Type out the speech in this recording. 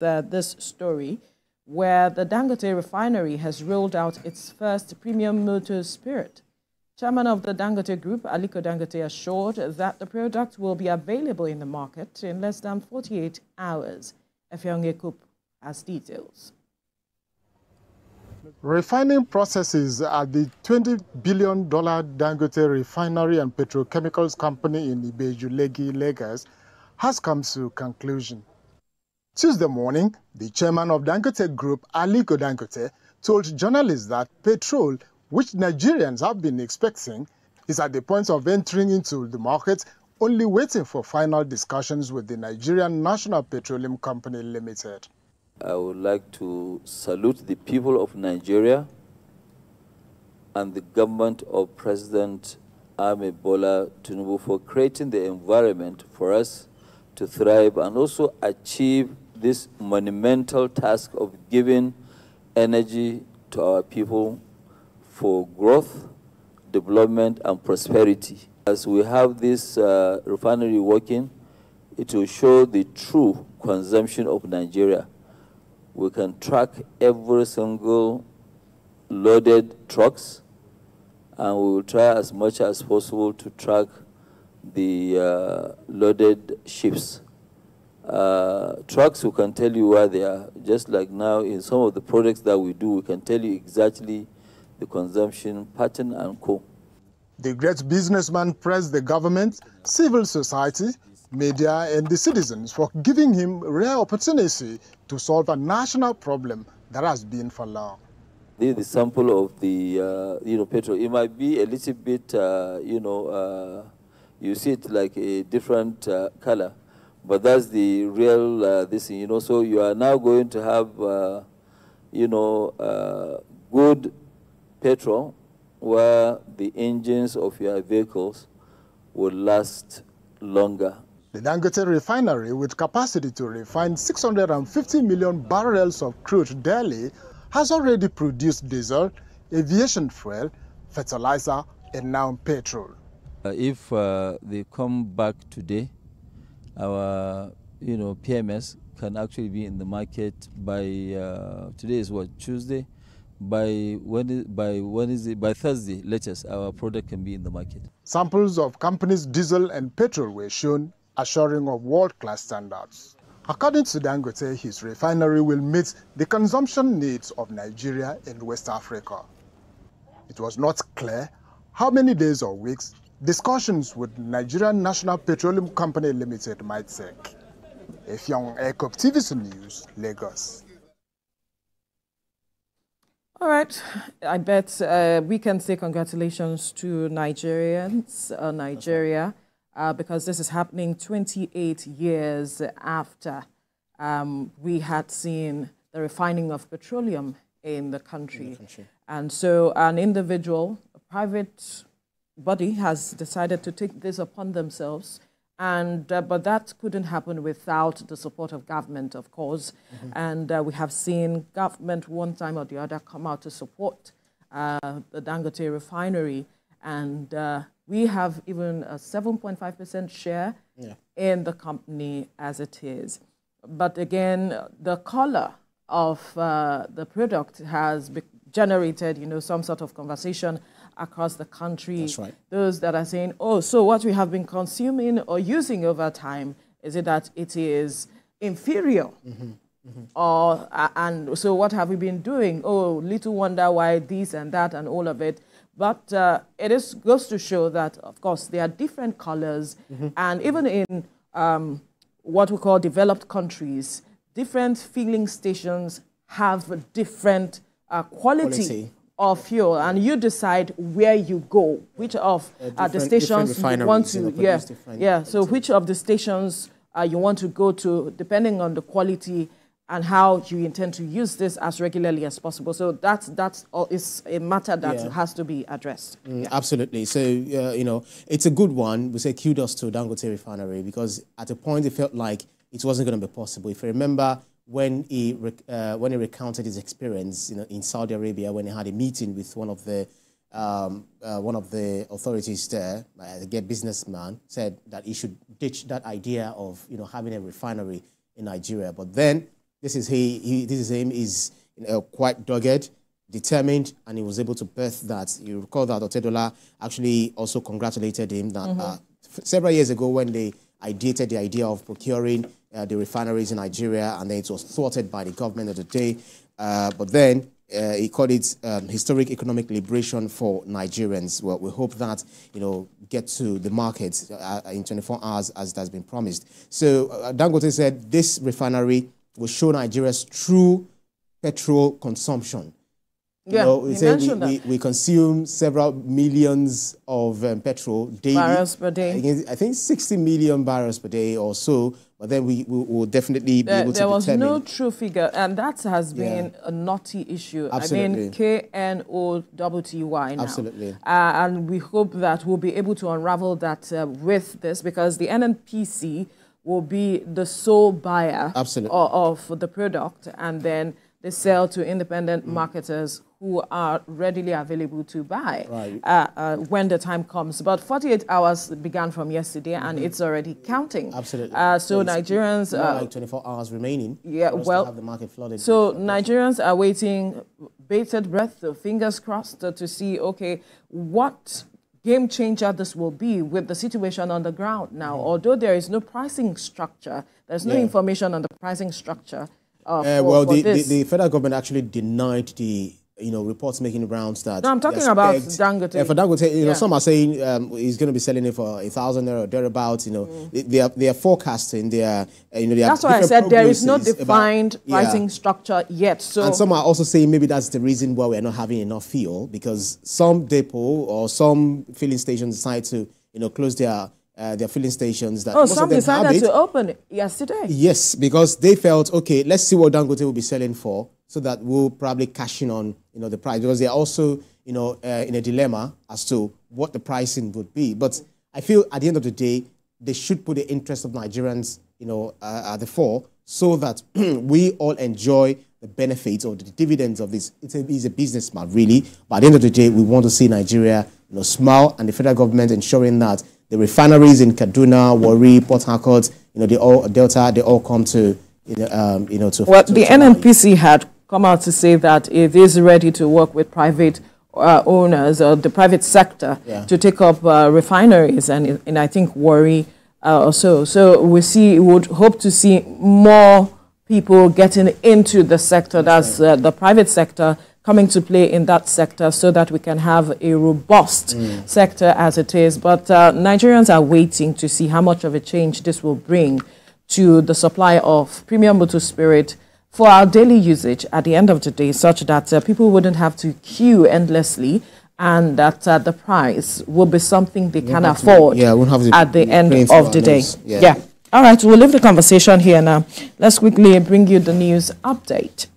this story where the Dangote Refinery has rolled out its first premium motor spirit. Chairman of the Dangote Group, Aliko Dangote, assured that the product will be available in the market in less than 48 hours. Efionge Kup has details. Refining processes at the $20 billion Dangote Refinery and Petrochemicals Company in Ibeju-Legi, Lagos, has come to conclusion. Tuesday morning, the chairman of Dangote Group, Aliko Dangote, told journalists that Petrol, which Nigerians have been expecting, is at the point of entering into the market, only waiting for final discussions with the Nigerian National Petroleum Company Limited. I would like to salute the people of Nigeria and the government of President Ahmed Bola Tinubu for creating the environment for us to thrive and also achieve this monumental task of giving energy to our people for growth, development, and prosperity. As we have this refinery working, it will show the true consumption of Nigeria. We can track every single loaded trucks, and we will try as much as possible to track the loaded ships. Trucks, we can tell you where they are. Just like now in some of the products that we do, we can tell you exactly the consumption pattern and co. The great businessman praised the government, civil society, media, and the citizens for giving him rare opportunity to solve a national problem that has been for long. This is the sample of the petrol. It might be a little bit, you see it like a different color, but that's the real this thing. So you are now going to have, good petrol where the engines of your vehicles will last longer. The Dangote Refinery, with capacity to refine 650 million barrels of crude daily, has already produced diesel, aviation fuel, fertilizer, and now petrol. If they come back today, our PMS can actually be in the market by today is what, Tuesday? By Thursday latest, our product can be in the market. Samples of companies' diesel and petrol were shown, assuring of world-class standards. According to Dangote, his refinery will meet the consumption needs of Nigeria and West Africa. It was not clear how many days or weeks discussions with Nigerian National Petroleum Company Limited might take. Efionge Kup, TVC News, Lagos. All right, I bet we can say congratulations to Nigerians, Nigeria, because this is happening 28 years after we had seen the refining of petroleum in the country. And so an individual, a private body has decided to take this upon themselves. And but that couldn't happen without the support of government, of course. And we have seen government one time or the other come out to support the Dangote Refinery. And we have even a 7.5% share in the company as it is. But again, the color of the product has generated, some sort of conversation across the country. That's right. Those that are saying, oh, so what we have been consuming or using over time, is it that it is inferior? Or, and so what have we been doing? Oh, little wonder why this and that and all of it. But it goes to show that, of course, there are different colors. And even in what we call developed countries, different filling stations have different quality of fuel, and you decide where you go, which of the stations you want to, so which of the stations you want to go to, depending on the quality and how you intend to use this as regularly as possible. So that's is a matter that has to be addressed. Absolutely. So, it's a good one. We say kudos to Dangote Refinery, because at a point it felt like it wasn't going to be possible. If you remember, when he recounted his experience, in Saudi Arabia, when he had a meeting with one of the authorities there, a businessman, said that he should ditch that idea of having a refinery in Nigeria. But then this is him is quite dogged, determined, and he was able to birth that. You recall that Otedola actually also congratulated him that several years ago when they ideated the idea of procuring the refineries in Nigeria, and then it was thwarted by the government of the day. But then he called it historic economic liberation for Nigerians. Well, we hope that, get to the market in 24 hours as it has been promised. So Dangote said this refinery will show Nigeria's true petrol consumption. Yeah, we consume several millions of petrol daily. Barrels per day. I think 60 million barrels per day or so. But then we will definitely be able to determine. There was no true figure, and that has been a knotty issue. Absolutely. I mean, KNOWTY now. Absolutely. And we hope that we'll be able to unravel that with this, because the NNPC will be the sole buyer of the product, and then they sell to independent marketers who are readily available to buy when the time comes. But 48 hours began from yesterday, and it's already counting. Absolutely. So Nigerians... like 24 hours remaining. Yeah, well, to have the market flooded. So Nigerians are waiting, bated breath, fingers crossed, to see, okay, what game changer this will be with the situation on the ground now. Although there is no pricing structure, there's no information on the pricing structure. The federal government actually denied the reports making rounds that. No, I'm talking about Dangote. For Dangote, some are saying he's going to be selling it for 1,000 or thereabouts. They are forecasting. That's why I said there is no defined pricing structure yet. So, and some are also saying maybe that's the reason why we're not having enough fuel, because some depot or some filling stations decide to close their filling stations. Some decided to open it yesterday. Yes, because they felt, okay, let's see what Dangote will be selling for, so that we'll probably cash in on the price, because they're also in a dilemma as to what the pricing would be. But I feel at the end of the day, they should put the interest of Nigerians at the fore, so that we all enjoy the benefits or the dividends of this. It's a business man, really. But at the end of the day, we want to see Nigeria smile, and the federal government ensuring that the refineries in Kaduna, Warri, Port Harcourt, Delta, they all come to, the NNPC had come out to say that it is ready to work with private owners or the private sector to take up refineries, and I think Warri also. So we would hope to see more people getting into the sector. That's the private sector coming to play in that sector, so that we can have a robust sector as it is. But Nigerians are waiting to see how much of a change this will bring to the supply of premium motor spirit for our daily usage at the end of the day, such that people wouldn't have to queue endlessly, and that the price will be something they can afford at the end of the day. All right, we'll leave the conversation here now. Let's quickly bring you the news update.